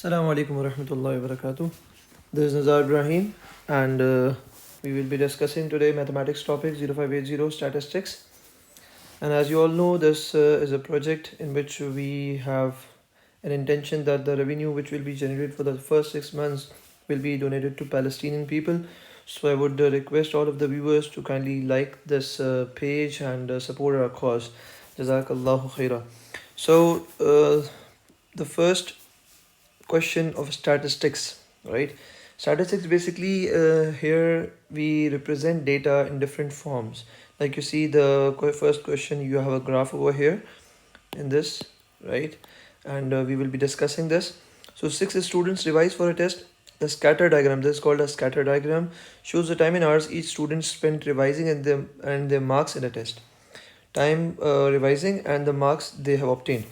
Assalamu alaikum wa rahmatullahi wa barakatuh. This is Nazar Ibrahim and we will be discussing today mathematics topic 0580 statistics. And as you all know, this is a project in which we have an intention that the revenue which will be generated for the first 6 months will be donated to Palestinian people. So I would request all of the viewers to kindly like this page and support our cause. Jazakallahu khaira. So the first question of statistics, right? Statistics basically here we represent data in different forms. Like you see the first question, you have a graph over here in this, right? And we will be discussing this. So 6 students revise for a test. The scatter diagram, this is called a scatter diagram, shows the time in hours each student spent revising and their marks in the test. Time revising and the marks they have obtained.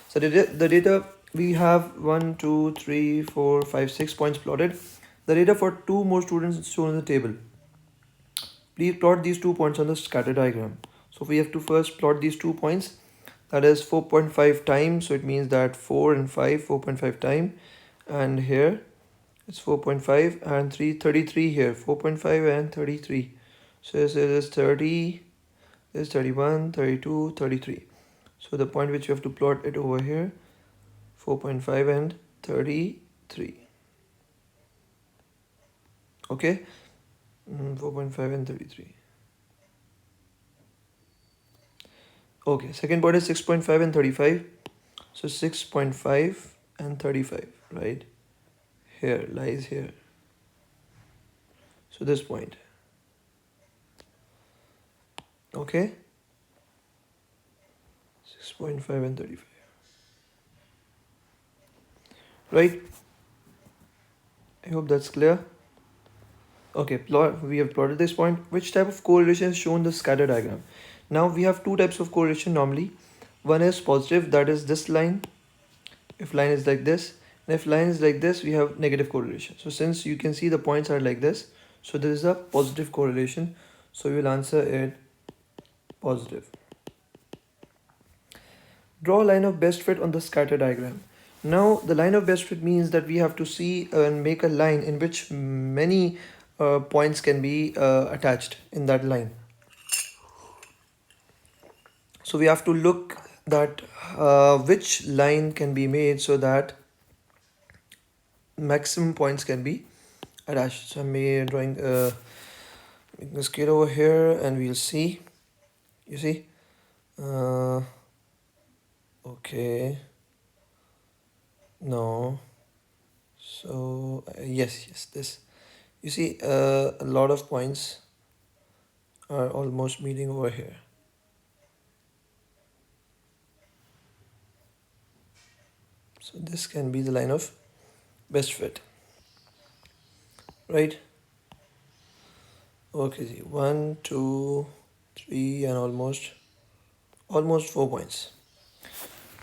So the data we have 1, 2, 3, 4, 5, 6 points plotted. The data for 2 more students is shown in the table. Please plot these 2 points on the scatter diagram. So we have to first plot these 2 points. That is 4.5 times. So it means that 4 and 5, 4.5 time. And here it's 4.5 and 33 here. 4.5 and 33. So this is 30, this is 31, 32, 33. So the point which you have to plot it over here, 4.5 and 33. Okay, 4.5 and 33. Okay, second point is 6.5 and 35. So 6.5 and 35, right? Here lies here. So this point. Okay, 6.5 and 35. Right? I hope that's clear. Okay, we have plotted this point. Which type of correlation is shown in the scatter diagram? Now we have 2 types of correlation normally. One is positive, that is this line. If line is like this, and if line is like this, we have negative correlation. So since you can see the points are like this, so there is a positive correlation. So we will answer it positive. Draw a line of best fit on the scatter diagram. Now the line of best fit means that we have to see and make a line in which many points can be attached in that line. So we have to look that which line can be made so that maximum points can be attached. So I'm drawing making a scale over here and we'll see. You see? Okay. No. So yes, this. You see, a lot of points are almost meeting over here. So this can be the line of best fit, right? Okay, 1, 2, 3, and almost 4 points,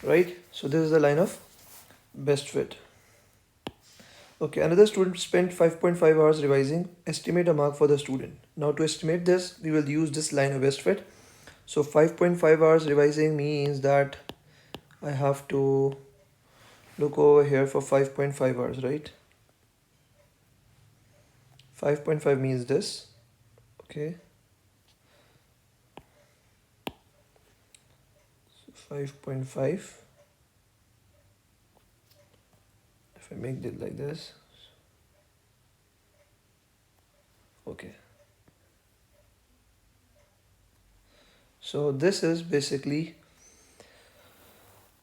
right? So this is the line of best fit. Okay, another student spent 5.5 hours revising. Estimate a mark for the student. Now to estimate this, we will use this line of best fit. So 5.5 hours revising means that I have to look over here for 5.5 hours, right? 5.5 means this. Okay. So 5.5. If I make it like this. Okay. So this is basically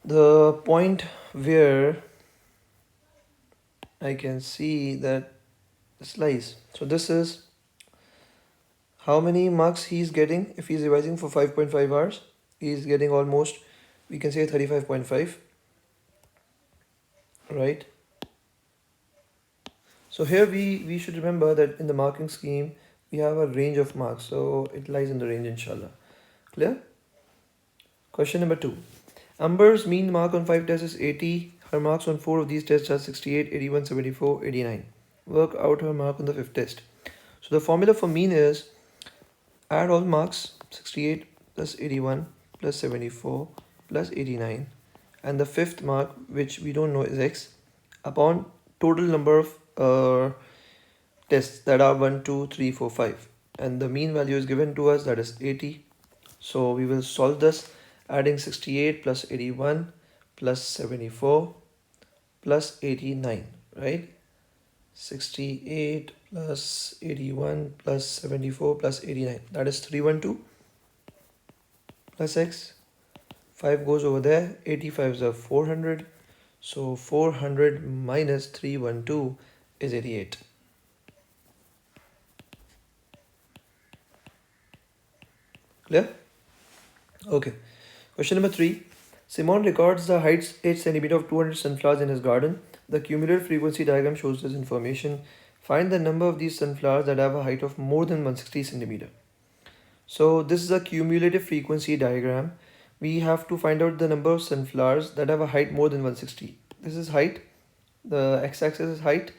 the point where I can see that this lies. So this is how many marks he's getting if he's revising for 5.5 hours. He's getting almost, we can say 35.5, right? So here we should remember that in the marking scheme we have a range of marks, so it lies in the range, inshallah. Clear? Question number 2. Amber's mean mark on 5 tests is 80. Her marks on 4 of these tests are 68, 81, 74, 89. Work out her mark on the 5th test. So the formula for mean is add all marks, 68 plus 81 plus 74 plus 89, and the 5th mark, which we don't know is x, upon total number of tests that are 1, 2, 3, 4, 5, and the mean value is given to us, that is 80. So we will solve this adding 68 plus 81 plus 74 plus 89, right? 68 plus 81 plus 74 plus 89, that is 312 plus x. 5 goes over there, 85 is 400, so 400 minus 312 is 88. Clear? Okay. Question number 3. Simon records the height 8 cm of 200 sunflowers in his garden. The cumulative frequency diagram shows this information. Find the number of these sunflowers that have a height of more than 160 cm. So this is a cumulative frequency diagram. We have to find out the number of sunflowers that have a height more than 160. This is height. The x-axis is height.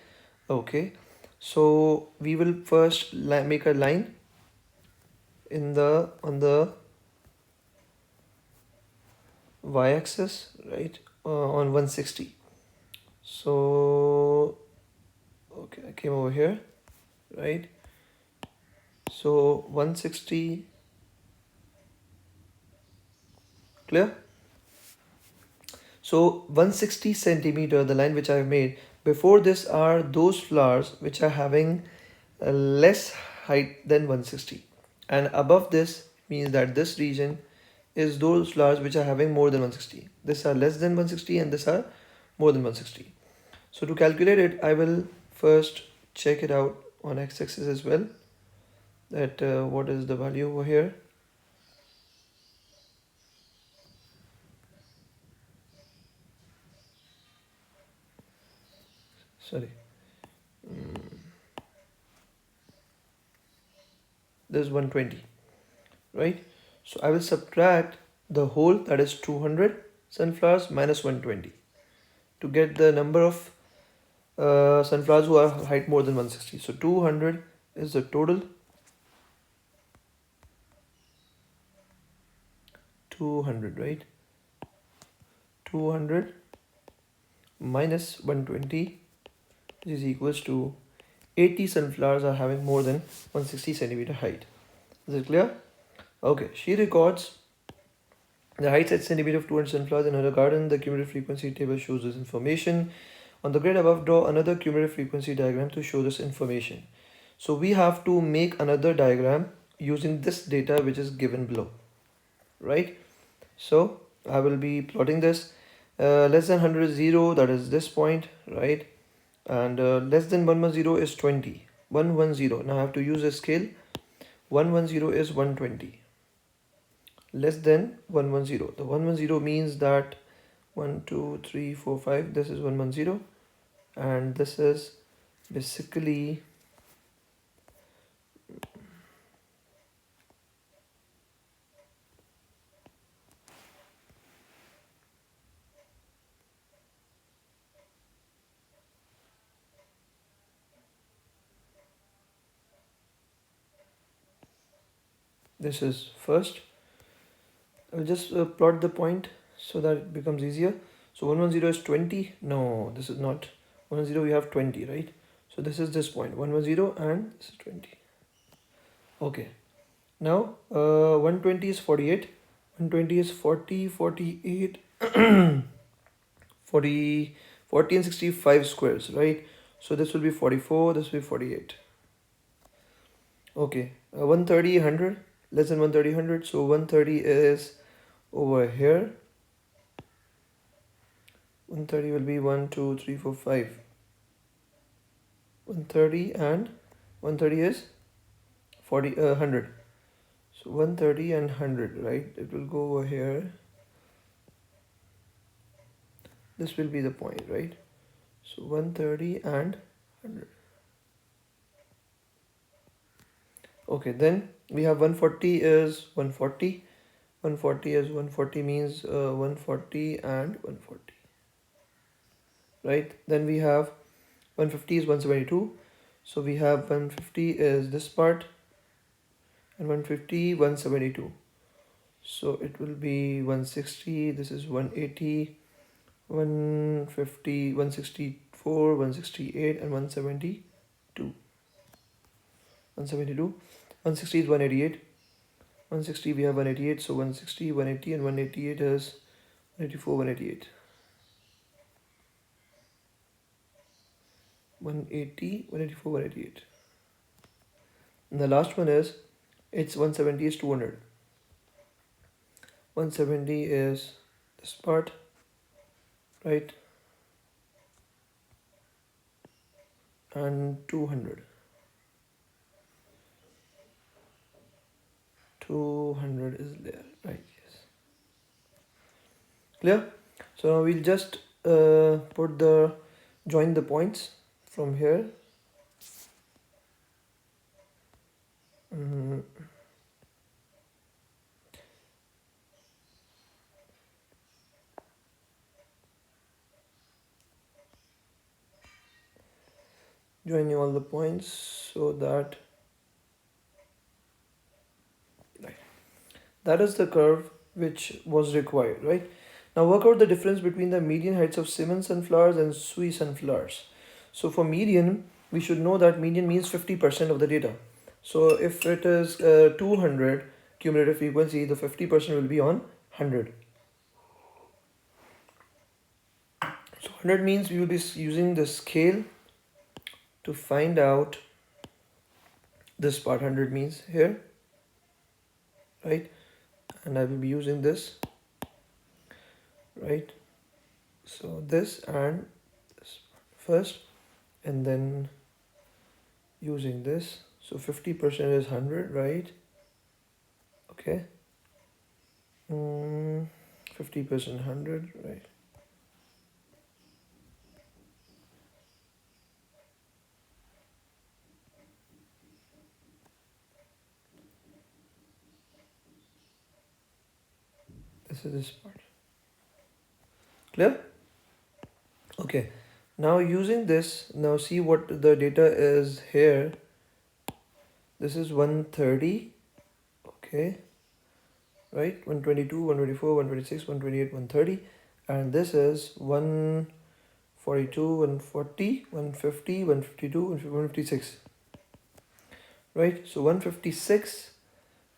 Okay. So we will first make a line on the y-axis, right, on 160. So okay, I came over here, right? So 160, clear? So 160 centimeter, the line which I have made, before this are those flowers which are having a less height than 160, and above this means that this region is those flowers which are having more than 160. These are less than 160 and these are more than 160. So to calculate it, I will first check it out on x-axis as well, that what is the value over here. Sorry, this is 120, right? So I will subtract the whole, that is 200 sunflowers minus 120 to get the number of sunflowers who are height more than 160. So 200 is the total. 200, right? 200 minus 120 is equals to 80 sunflowers are having more than 160 centimeter height. Is it clear? Okay, she records the height at centimeter of 200 sunflowers in her garden. The cumulative frequency table shows this information. On the grid above, draw another cumulative frequency diagram to show this information. So we have to make another diagram using this data which is given below, right? So I will be plotting this. Less than 100 is 0, that is this point, right? And less than 110 is 20. 110, now I have to use a scale. 110 is 120. Less than 110, the 110 means that 1 2 3 4 5, this is 110, and this is basically this is first. I'll just plot the point so that it becomes easier. So 110 is 20. No, this is not 110. We have 20, right? So this is this point 110 and this is 20. Okay. Now 120 is 48. 120 is 40, 48, 40, 40 and 65 squares, right? So this will be 44. This will be 48. Okay. 130, 100. Less than 130, 100. So 130 is over here. 130 will be 1 2 3 4 5. 130 and 130 is 40 100. So 130 and 100, right? It will go over here. This will be the point, right? So 130 and 100. Okay, then we have 140 is 140. 140 is 140 means 140 and 140, right? Then we have 150 is 172. So we have 150 is this part and 150 172. So it will be 160. This is 180, 150, 160, 164, 168, and 172. 172. 160 is 188. 160 we have 188, so 160, 180, and 188 is 184, 188. 180, 184, 188. And the last one is, it's 170 is 200. 170 is this part, right? And 200. 200 is there, right? Yes. Clear? So now we'll just join the points from here. Joining all the points so that that is the curve which was required, right? Now work out the difference between the median heights of Siemens sunflowers and Sui sunflowers. So for median, we should know that median means 50% of the data. So if it is 200 cumulative frequency, the 50% will be on 100. So 100 means we will be using the scale to find out this part. 100 means here, right? And I will be using this, right? So this and this first, and then using this. So 50% is 100, right? Okay. 50% 100, right? This is this part. Clear? Okay. Now using this, now see what the data is here. This is 130, okay, right? 122, 124, 126, 128, 130, and this is 142, 140, 150, 152, 156, right? So 156,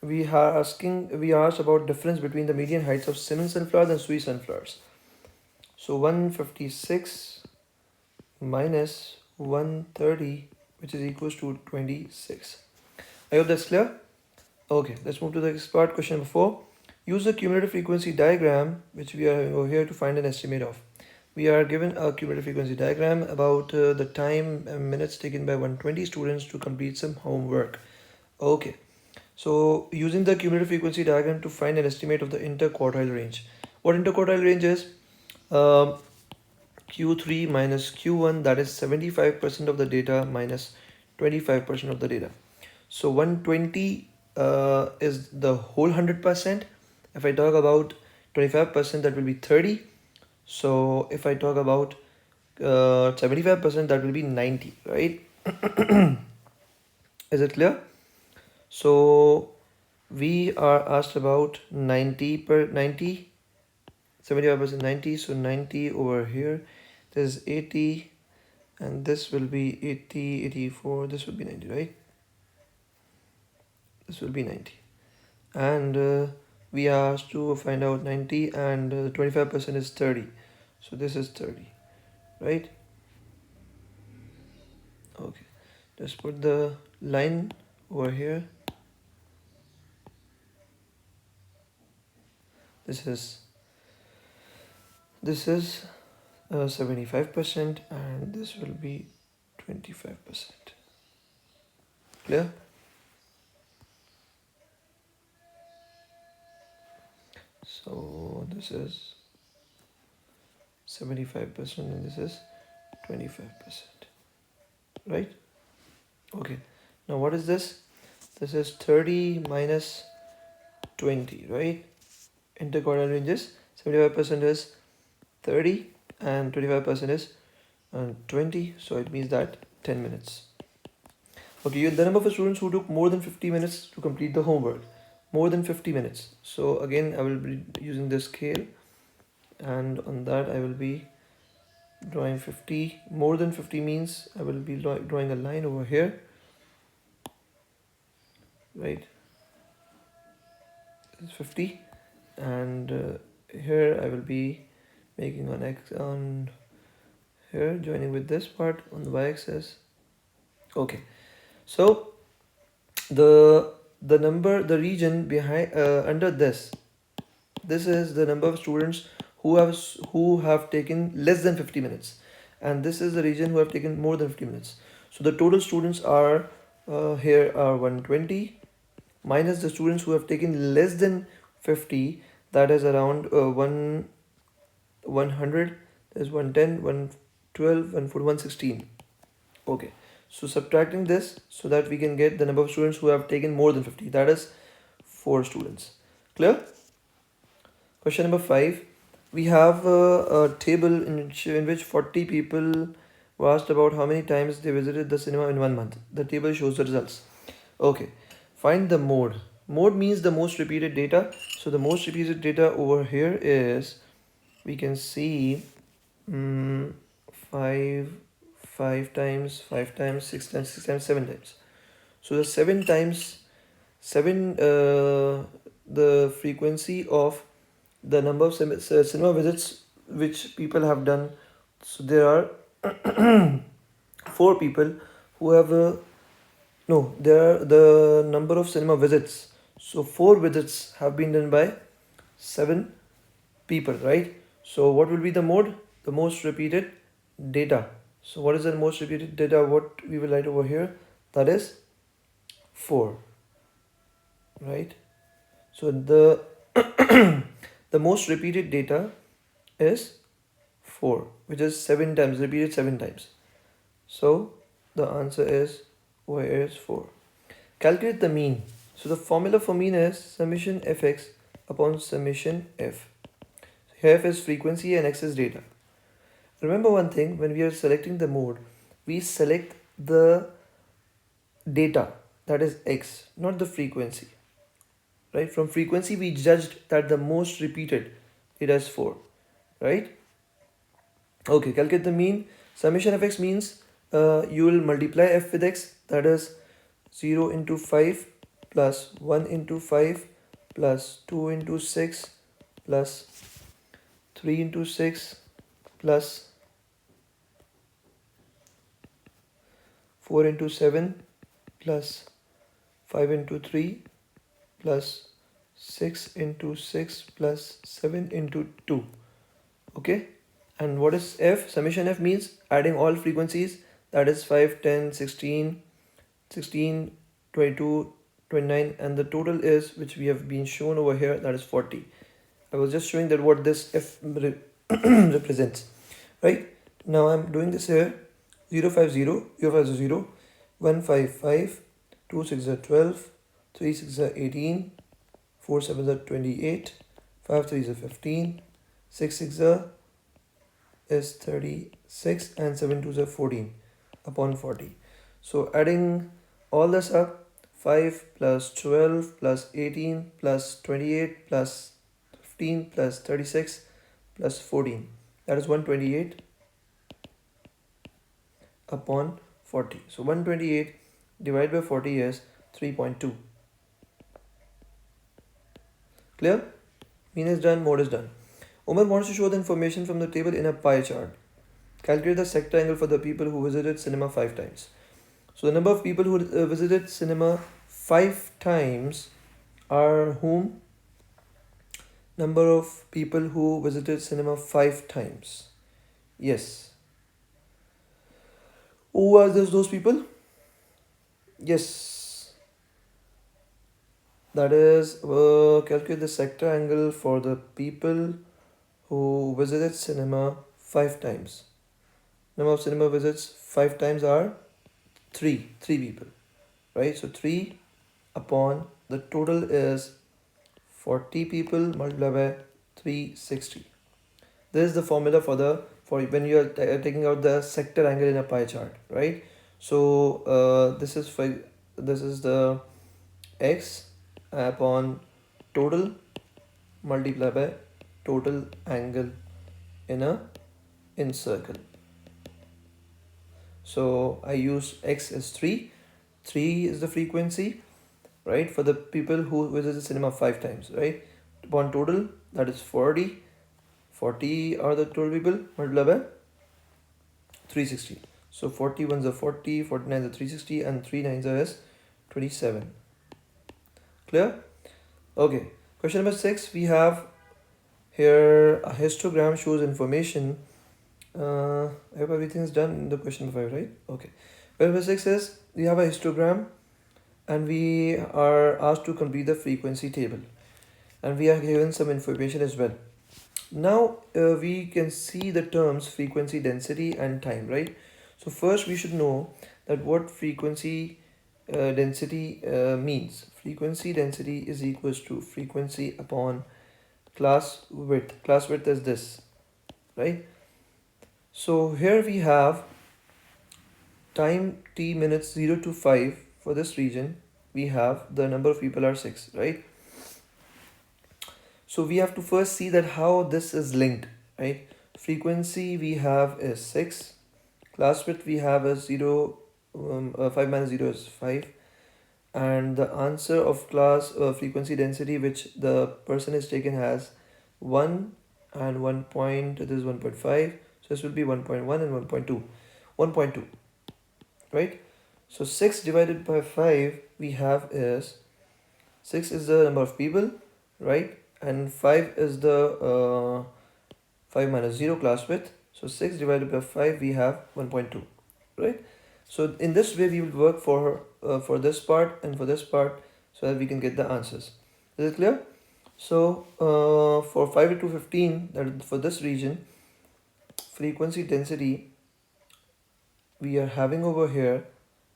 we asked about difference between the median heights of Siemens sunflowers and Sui sunflowers. So 156 minus 130, which is equals to 26. I hope that's clear. Okay, let's move to the next part. Question number 4. Use the cumulative frequency diagram, which we are over here to find an estimate of. We are given a cumulative frequency diagram about the time and minutes taken by 120 students to complete some homework. Okay, so using the cumulative frequency diagram to find an estimate of the interquartile range. What interquartile range is? Q3 minus Q1, that is 75% of the data minus 25% of the data. So 120 is the whole 100%. If I talk about 25%, that will be 30. So if I talk about 75%, that will be 90, right? Is it clear? So we are asked about 90 per 90, 75% 90, so 90 over here. This is 80, and this will be 80, 84, this will be 90, right? This will be 90. And we are asked to find out 90, and 25% is 30. So this is 30, right? Okay, just put the line over here. This is 75%, and this will be 25%. Clear? So this is 75% and this is 25%, right? Okay, now what is this? This is 30 minus 20, right? Interquartile ranges, 75% is 30 and 25% is 20, so it means that 10 minutes. Okay, the number of students who took more than 50 minutes to complete the homework. More than 50 minutes. So again, I will be using this scale, and on that I will be drawing 50. More than 50 means I will be drawing a line over here, right? This is 50, and here I will be making an X on here, joining with this part on the y-axis. Okay, so the number, the region behind under this is the number of students who have taken less than 50 minutes, and this is the region who have taken more than 50 minutes. So the total students are here are 120 minus the students who have taken less than 50, that is around 100. There's 110, 112, 114, 116. Okay, so subtracting this so that we can get the number of students who have taken more than 50, that is 4 students. Clear? Question number 5. We have a table in which 40 people were asked about how many times they visited the cinema in 1 month. The table shows the results. Okay, find the mode. Mode means the most repeated data. So the most repeated data over here is, we can see 5 times, 5 times, 6 times, 6 times, 7 times. So the 7 times 7, the frequency of the number of cinema visits which people have done. So there are 4 people who have no, there are the number of cinema visits. So 4 visits have been done by 7 people, right? So what will be the mode? The most repeated data. So what is the most repeated data? What we will write over here, that is 4, right? So the the most repeated data is 4, which is 7 times, repeated 7 times. So the answer is over here is 4. Calculate the mean. So the formula for mean is summation fx upon summation f. Here f is frequency and x is data. Remember one thing, when we are selecting the mode, we select the data, that is x, not the frequency. Right? From frequency we judged that the most repeated data is 4, right? Okay, calculate the mean. Summation of x means you will multiply f with x, that is 0 into 5 plus 1 into 5 plus 2 into 6 plus 3 into 6 plus 4 into 7 plus 5 into 3 plus 6 into 6 plus 7 into 2. Okay, and what is f? Summation f means adding all frequencies, that is 5, 10, 16, 16, 22, 29, and the total is, which we have been shown over here, that is 40. I was just showing that what this f represents, right? Now I'm doing this here. 0, 5, 0, 0, 5, 0, 1, 5, 5, 2, 6 are 12, 3, 6 are 18, 4, 7 are 28, 5, 3 are 15, 6, 6 are is 36, and 7, 2 are 14 upon 40. So adding all this up, 5 plus 12 plus 18 plus 28 plus 15 plus 36 plus 14, that is 128 upon 40. So 128 divided by 40 is 3.2. Clear? Mean is done, mode is done. Umar wants to show the information from the table in a pie chart. Calculate the sector angle for the people who visited cinema 5 times. So the number of people who visited cinema 5 times are whom? Number of people who visited cinema 5 times. Yes. Who are those people? Yes. That is, calculate the sector angle for the people who visited cinema 5 times. Number of cinema visits 5 times are 3 people, right? So 3 upon the total is 40 people multiplied by 360. This is the formula for when you are taking out the sector angle in a pie chart, right? So this is the x upon total multiplied by total angle in circle. So I use X as 3. 3 is the frequency, right, for the people who visit the cinema 5 times, right? Upon total, that is 40. 40 are the total people multiplied by 360. So 40 ones are 40, 49 are 360, and 3 nines are 27. Clear? Okay. Question number 6, we have here a histogram shows information. I hope everything is done in the question number 5, right? Okay. Question number 6 is we have a histogram and we are asked to complete the frequency table, and we are given some information as well. Now we can see the terms frequency, density, and time, right? So first we should know that what frequency density means. Frequency density is equals to frequency upon class width. Class width is this, right? So here we have time t minutes 0 to 5 for this region. We have the number of people are 6, right? So we have to first see that how this is linked, right? Frequency we have is 6. Class width we have is 0. 5 minus 0 is 5. And the answer of class frequency density which the person is taken has 1 and 1 point, this is 1.5. So this will be 1.1 and 1.2. 1.2, right? So 6 divided by 5 we have is 6 is the number of people, right? And 5 is the 5 minus 0 class width. So 6 divided by 5 we have 1.2, right? So in this way we will work for this part and for this part so that we can get the answers. Is it clear? So for 5 to 15, that is for this region, frequency density we are having over here,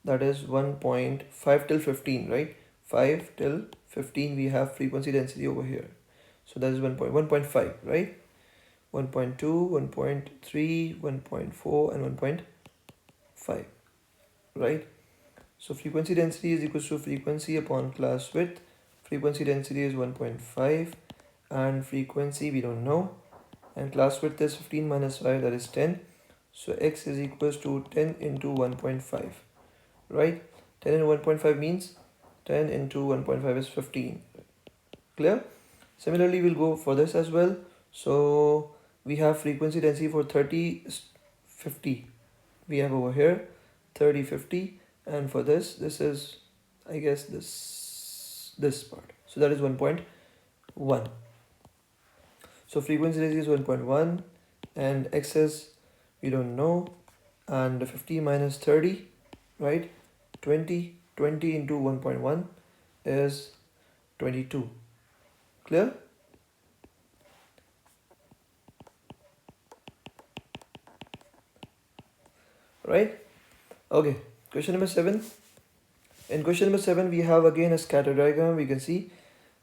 that is 1.5 till 15, right? 5 till 15 we have frequency density over here. So that is 1.5, right? 1.2, 1.3, 1.4 and 1.5, right? So frequency density is equal to frequency upon class width. Frequency density is 1.5 and frequency we don't know, and class width is 15 minus 5, that is 10. So x is equals to 10 into 1.5, right? 10 into 1.5 means 10 into 1.5 is 15. Clear? Similarly we'll go for this as well. So we have frequency density for 30 50 we have over here 30 50, and for this is I guess this part, so that is 1.1. So frequency density is 1.1 and x is we don't know, and 50 minus 30, right? 20 into 1.1 is 22. Clear? Right? Okay, question number 7. In question number 7 we have again a scatter diagram. We can see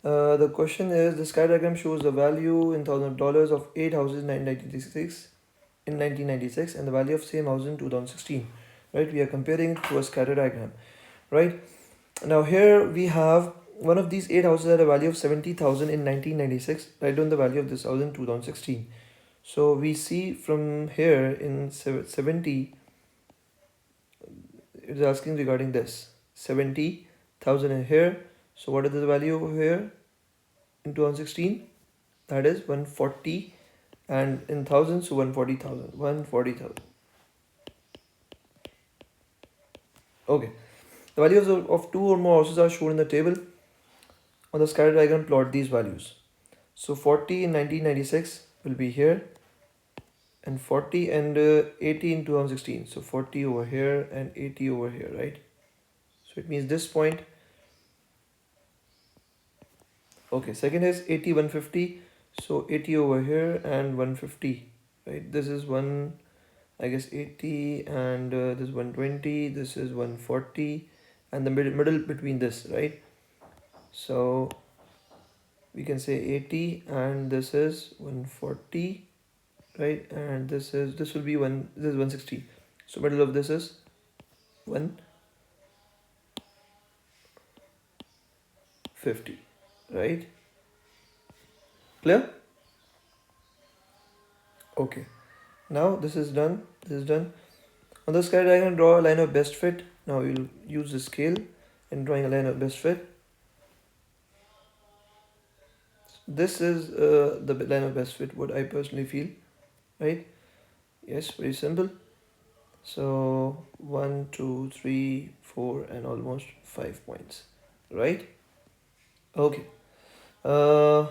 the question is, the scatter diagram shows the value in $1,000 of 8 houses in 1996 and the value of same house in 2016, right? We are comparing it to a scatter diagram, right? Now here we have one of these 8 houses at a value of 70,000 in 1996, write down the value of this house in 2016. So we see from here in 70, it is asking regarding this 70,000 in here. So what is the value over here in 2016? That is 140, and in thousands, so 140,000. 140,000. Okay. The values of two or more houses are shown in the table. On the scatter diagram, plot these values. So 40 in 1996 will be here, and 40 and 80 in 2016. So 40 over here and 80 over here, right? So it means this point. Okay, second is 80 150. So 80 over here and 150, right? This is one, I guess 80, and this is 120, this is 140, and the middle between this, right? So we can say 80 and this is 140, right? And this will be this is 160. So middle of this is 150, right? Clear? Okay. Now this is done. This is done. On the scatter diagram, draw a line of best fit. Now we'll use the scale in drawing a line of best fit. This is the line of best fit, what I personally feel, right? Yes, very simple. So 1, 2, 3, 4, and almost 5 points, right? Okay. Uh,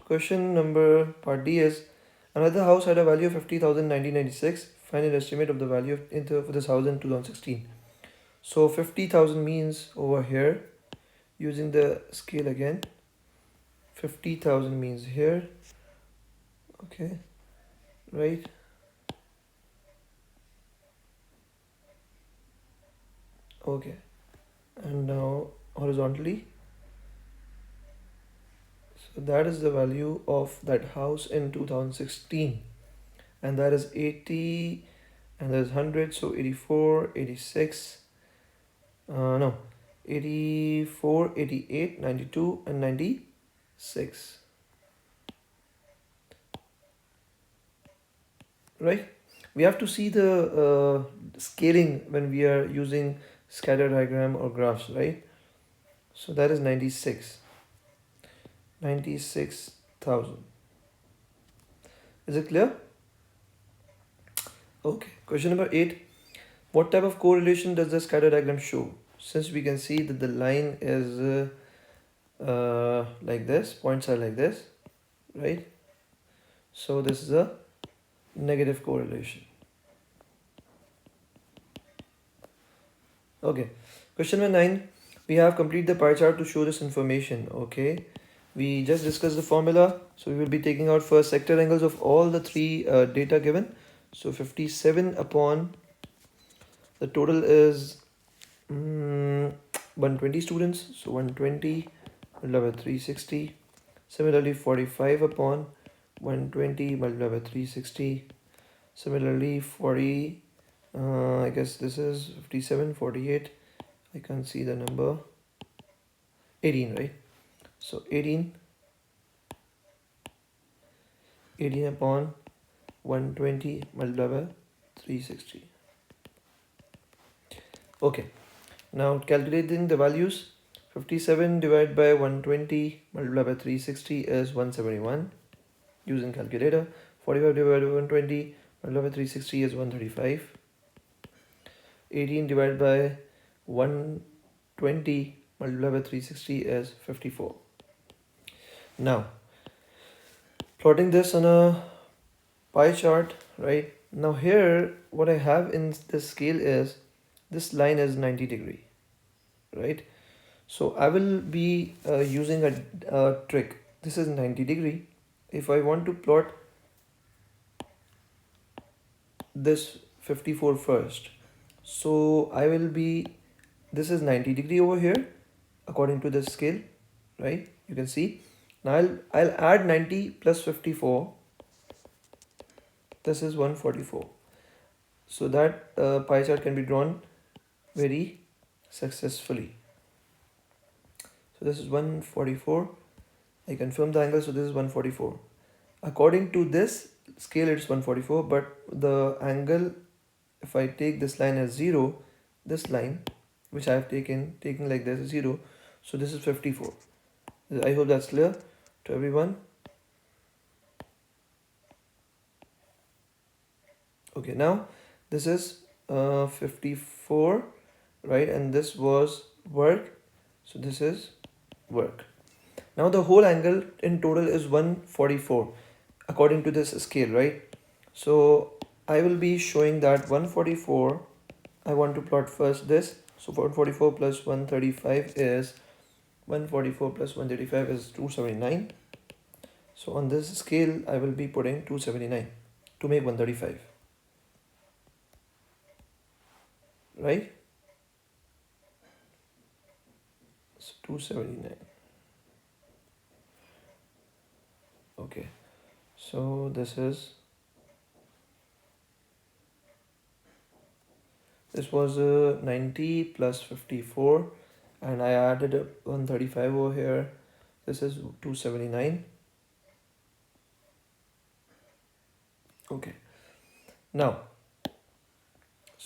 Question number part D is, another house had a value of 50,000 in 1996. Find an estimate of the value for this house in 2016. So 50,000 means over here, using the scale again, 50,000 means here, okay, right? Okay, and now horizontally, so that is the value of that house in 2016, and that is 80, and there's 100, so 84, 86, no, 84, 88, 92, and 96, right? We have to see the scaling when we are using scatter diagram or graphs, right? So that is 96,000. Is it clear? Okay. Question number 8. What type of correlation does the scatter diagram show? Since we can see that the line is like this, points are like this, right? So this is a negative correlation. Okay. Question number 9. We have completed the pie chart to show this information. Okay. We just discussed the formula. So we will be taking out first sector angles of all the three data given. So 57 upon the total is 120 students. So 120 multiplied by 360. Similarly 45 upon 120 multiplied by 360. Similarly 40, I guess this is 57, 48. I can't see the number. 18, right? So 18 upon 120 multiplied by 360. Okay, now calculating the values. 57 divided by 120 multiplied by 360 is 171 using calculator. 45 divided by 120 multiplied by 360 is 135. 18 divided by 120 multiplied by 360 is 54. Now, plotting this on a pie chart, right? Now here, what I have in this scale is, this line is 90 degree, right? So I will be using a trick. This is 90 degree. If I want to plot this 54 first, so I will be, this is 90 degree over here according to the scale, right? You can see. Now I'll add 90 plus 54. This is 144. So that pie chart can be drawn very successfully. So this is 144. I confirm the angle, so this is 144. According to this scale, it's 144, but the angle, if I take this line as 0, this line, which I have taken like this is 0, so this is 54. I hope that's clear to everyone. Okay, now this is 54, right? And this was work, so this is work. Now the whole angle in total is 144 according to this scale, right? So I will be showing that 144, I want to plot first this. So 144 plus 135 is 144 plus 135 is 279. So on this scale, I will be putting 279 to make 135, right? So 279. Okay, so this was 90 plus 54, and I added 135 over here. This is 279. Okay, now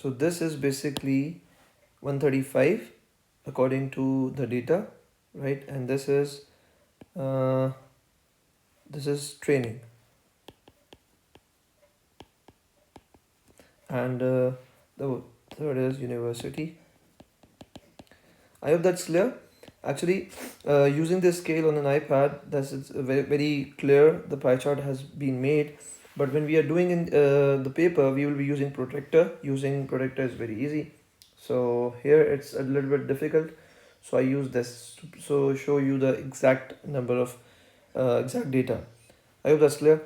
So this is basically 135 according to the data, right? And this is training, and the third is university. I hope that's clear. Actually, using this scale on an iPad, that's it's very, very clear. The pie chart has been made, but when we are doing in the paper, we will be using protractor. Using protractor is very easy. So here it's a little bit difficult. So I use this to show you the exact number of exact data. I hope that's clear.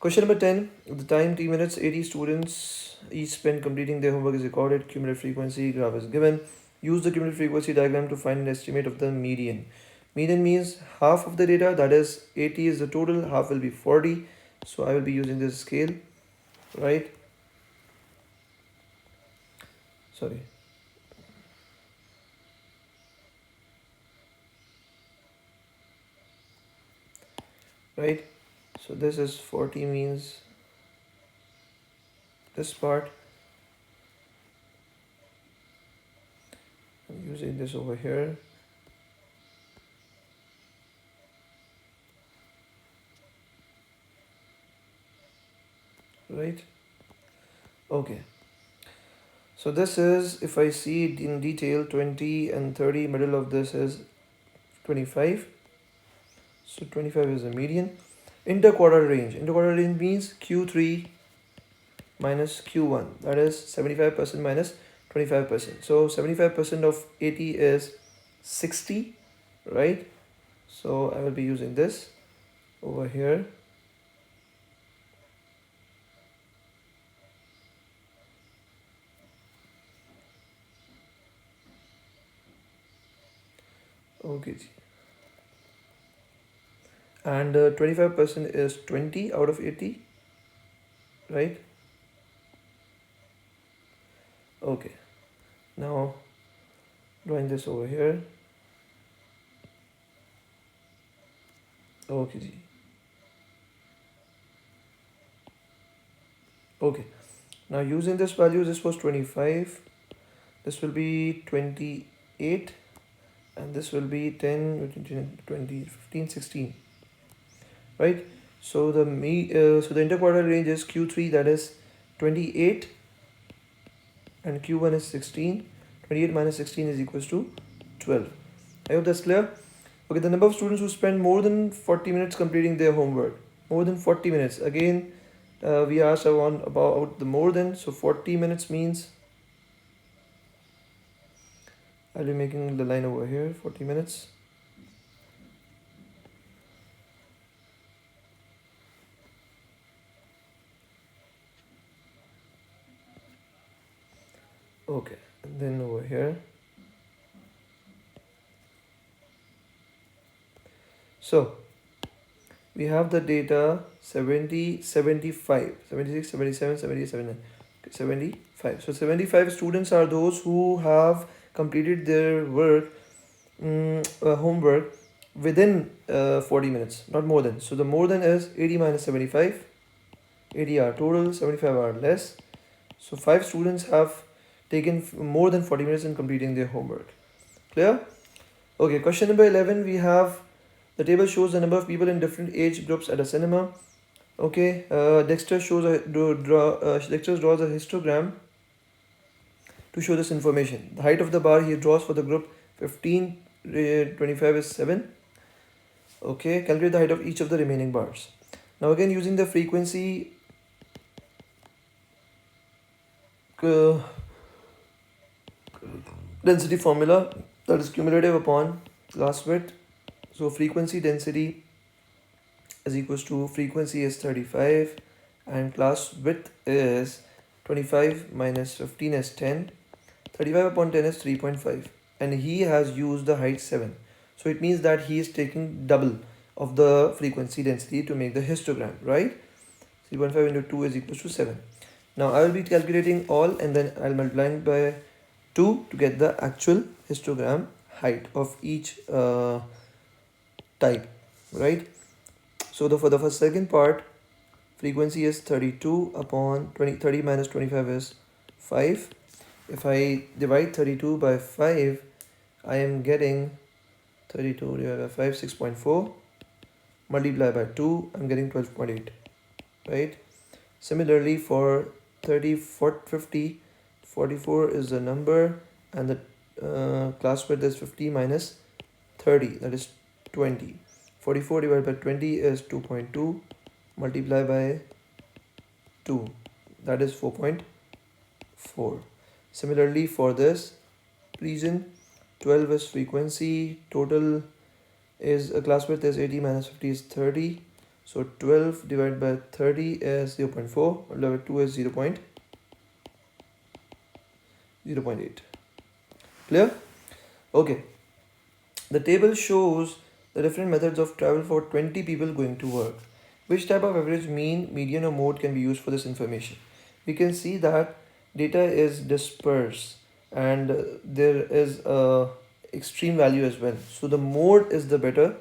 Question number 10. The time 3 minutes, 80 students each spent completing their homework is recorded. Cumulative frequency graph is given. Use the cumulative frequency diagram to find an estimate of the median. Median means half of the data, that is 80 is the total, half will be 40. So I will be using this scale, right? Sorry. Right? So this is 40 means this part. I'm using this over here. Right? Okay. So this is, if I see it in detail, 20 and 30, middle of this is 25. So 25 is the median. Interquartile range. Interquartile range means Q3 minus Q1. That is 75% minus 25%. So 75% of 80 is 60, right? So I will be using this over here. Okay. And 25% is 20 out of 80, right? Okay. Now drawing this over here. Okay. Okay. Now using this value, this was 25. This will be 28. And this will be 10, 20, 15, 16. Right? So the interquartile range is Q3, that is 28, and Q1 is 16. 28 minus 16 is equals to 12. I hope that's clear. Okay, the number of students who spend more than 40 minutes completing their homework. More than 40 minutes. Again, we asked about the more than. So 40 minutes means, I'll be making the line over here, 40 minutes. Okay, and then over here. So we have the data 70, 75, 76, 77, 78, 79, 75. So 75 students are those who have completed their homework within 40 minutes, not more than. So the more than is 80 minus 75. 80 are total, 75 are less. So 5 students have taken more than 40 minutes in completing their homework. Clear? Okay, question number 11, we have the table shows the number of people in different age groups at a cinema. Okay, Dexter draws a histogram to show this information. The height of the bar he draws for the group 15, 25 is 7. Okay, calculate the height of each of the remaining bars. Now again, using the frequency density formula, that is cumulative upon class width. So frequency density is equals to, frequency is 35 and class width is 25 minus 15 is 10. 35 upon 10 is 3.5, and he has used the height 7. So it means that he is taking double of the frequency density to make the histogram, right? 3.5 into 2 is equals to 7. Now I will be calculating all, and then I'll multiply by 2 to get the actual histogram height of each type, right? So for the second part, frequency is 32 upon 30 minus 25 is 5. If I divide 32 by 5, I am getting 32 divided by 5, 6.4. Multiply by 2, I'm getting 12.8, right? Similarly, for 30, 40, 50, 44 is the number, and the class width is 50 minus 30, that is 20. 44 divided by 20 is 2.2. Multiply by 2, that is 4.4. Similarly, for this region, 12 is frequency, total is a class width is 80 minus 50 is 30. So 12 divided by 30 is 0.4, level 2 is 0.8. Clear? Okay. The table shows the different methods of travel for 20 people going to work. Which type of average, mean, median or mode can be used for this information? We can see that data is dispersed, and there is a extreme value as well. So the mode is the better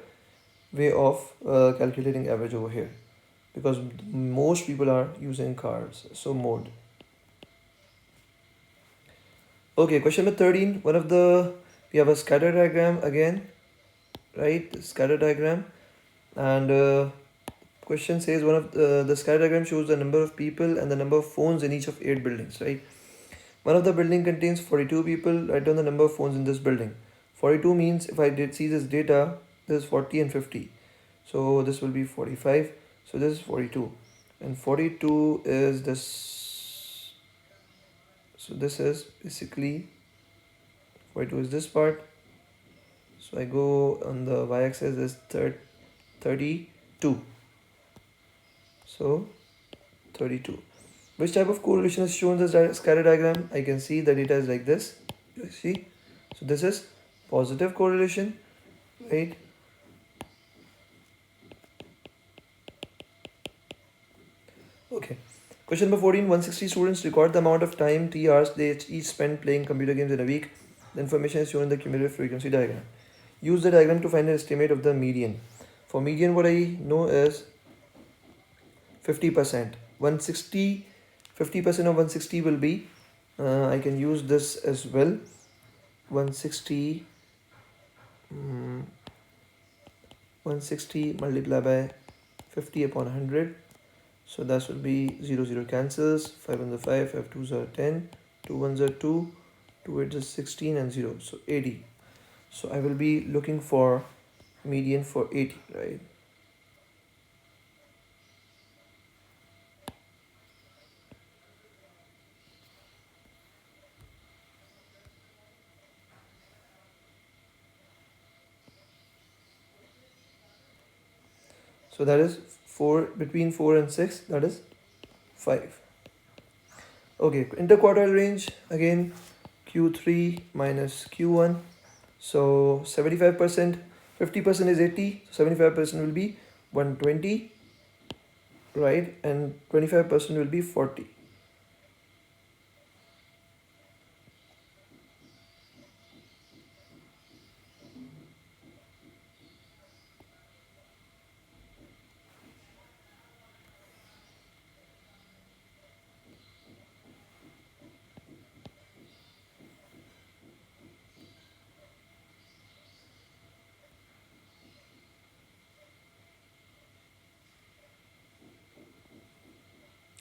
way of calculating average over here, because most people are using cars. So mode. Okay, question number 13. We have a scatter diagram again, right? Scatter diagram, and question says the scatter diagram shows the number of people and the number of phones in each of 8 buildings, right? One of the building contains 42 people. Write down the number of phones in this building. 42 means, if I did see this data, this is 40 and 50. So this will be 45. So this is 42. And 42 is this. So this is basically 42 is this part. So I go on the y-axis is 32. So 32. Which type of correlation is shown in the scatter diagram? I can see the data is like this. You see? So this is positive correlation, right? Okay. Question number 14. 160 students record the amount of time, 3 hours, they each spend playing computer games in a week. The information is shown in the cumulative frequency diagram. Use the diagram to find an estimate of the median. For median, what I know is 50%. 160, 50% of 160 will be, I can use this as well. 160, 160 multiplied by 50 upon 100. So that will be 0, 0 cancels, 5 1s are 5, 5 2s are 10, 2 1s are 2, 2 8s is 16 and 0, so 80. So I will be looking for median for 80, right? So that is 4, between 4 and 6, that is 5. Okay, interquartile range, again Q3 minus Q1. So 75%, 50% is 80, 75% will be 120, right? And 25% will be 40.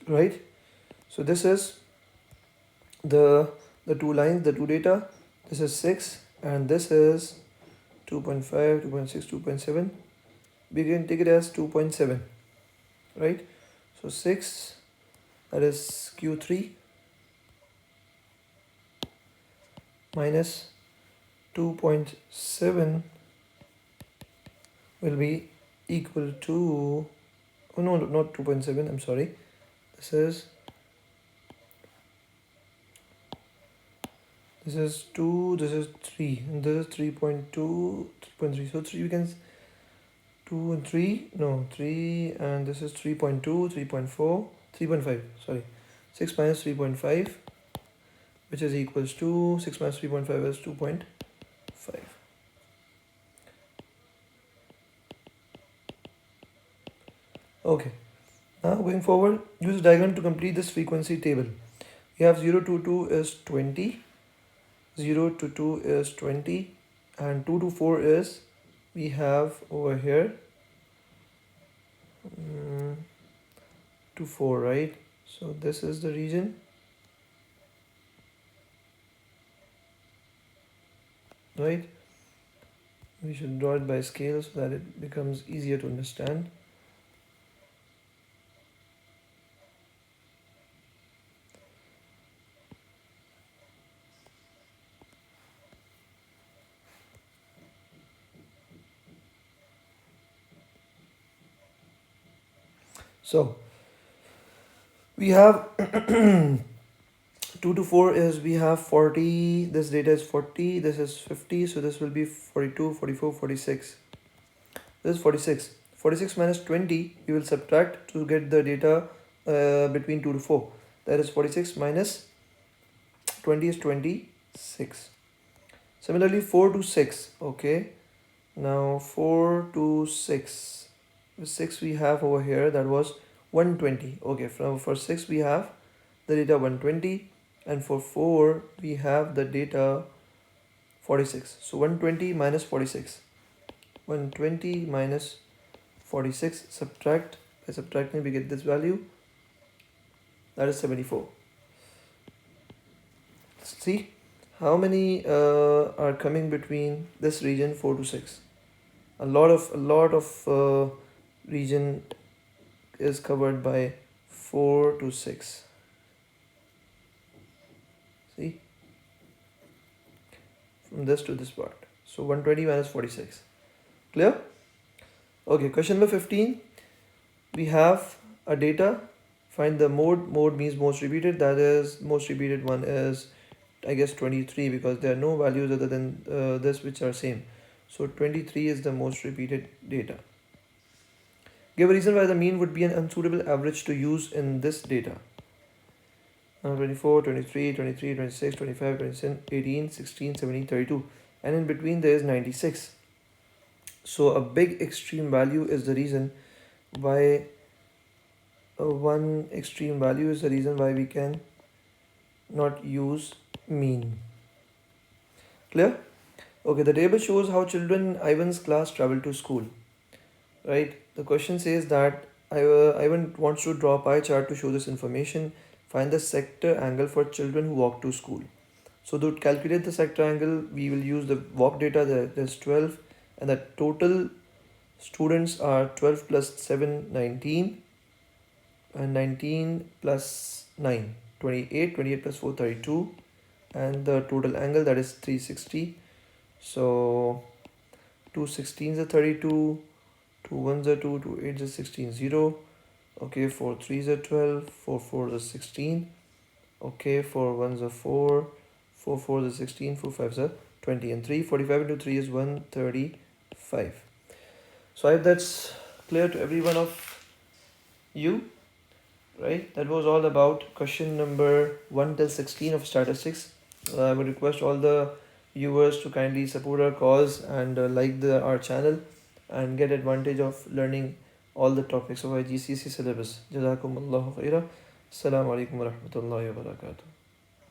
Right? So this is the two lines, the two data. This is 6 and this is 2.5, 2.6, 2.7. We can take it as 2.7, right? So 6, that is Q3, minus 2.7 will be equal to, oh no, not 2.7, I'm sorry. This is 2, this is 3, and this is 3.2, 3.3. So 3, we can 2 and 3, no, 3, and this is 3.2, 3.4, 3.5, sorry. 6 minus 3.5, which is equals to 6 minus 3.5 is 2.5. Okay, now going forward, use the diagram to complete this frequency table. We have 0 to 2 is 20, 0 to 2 is 20, and 2 to 4 is, we have over here to 4, right? So this is the region, right? We should draw it by scale so that it becomes easier to understand. So we have 2 to 4 is, we have 40, this data is 40, this is 50, so this will be 42, 44, 46. This is 46. 46 minus 20, we will subtract to get the data between 2 to 4. That is 46 minus 20 is 26. Similarly, 4 to 6. Okay. Now 4 to 6. 6 we have over here, that was 120. Okay, for 6 we have the data 120, and for 4 we have the data 46. So 120 minus 46. 120 minus 46, subtract, by subtracting we get this value, that is 74. See how many are coming between this region 4 to 6. A lot of region is covered by 4 to 6. See, from this to this part. So 120 minus 46. Clear? Okay, question number 15. We have a data. Find the mode. Mode means most repeated. That is, most repeated one is, I guess, 23, because there are no values other than this which are same. So 23 is the most repeated data. Give a reason why the mean would be an unsuitable average to use in this data. 24, 23, 23, 26, 25, 27, 18, 16, 17, 32. And in between there is 96. So a big extreme value is the reason why, one extreme value is the reason why we can not use mean. Clear? Okay, the table shows how children in Ivan's class travel to school. Right? The question says that Ivan wants to draw a pie chart to show this information. Find the sector angle for children who walk to school. So to calculate the sector angle, we will use the walk data, that is 12, and the total students are 12 plus 7, 19, and 19 plus 9, 28, 28 plus 4, 32, and the total angle, that is 360. So 2 16s are 32, 2 1s are 2, 2 8s are 16, 0. Okay, 4 3s are 12, 4 4s are 16. Okay, 4 1s are 4, 4 4s are 16, 4 5s are 20, and 345 into 3 is 135. So I hope that's clear to every one of you, right? That was all about question number 1 till 16 of statistics. I would request all the viewers to kindly support our cause and like our channel and get advantage of learning all the topics of our IGCSE syllabus. Jazakumullahu khaira. Assalamu alaikum wa rahmatullahi wa barakatuh.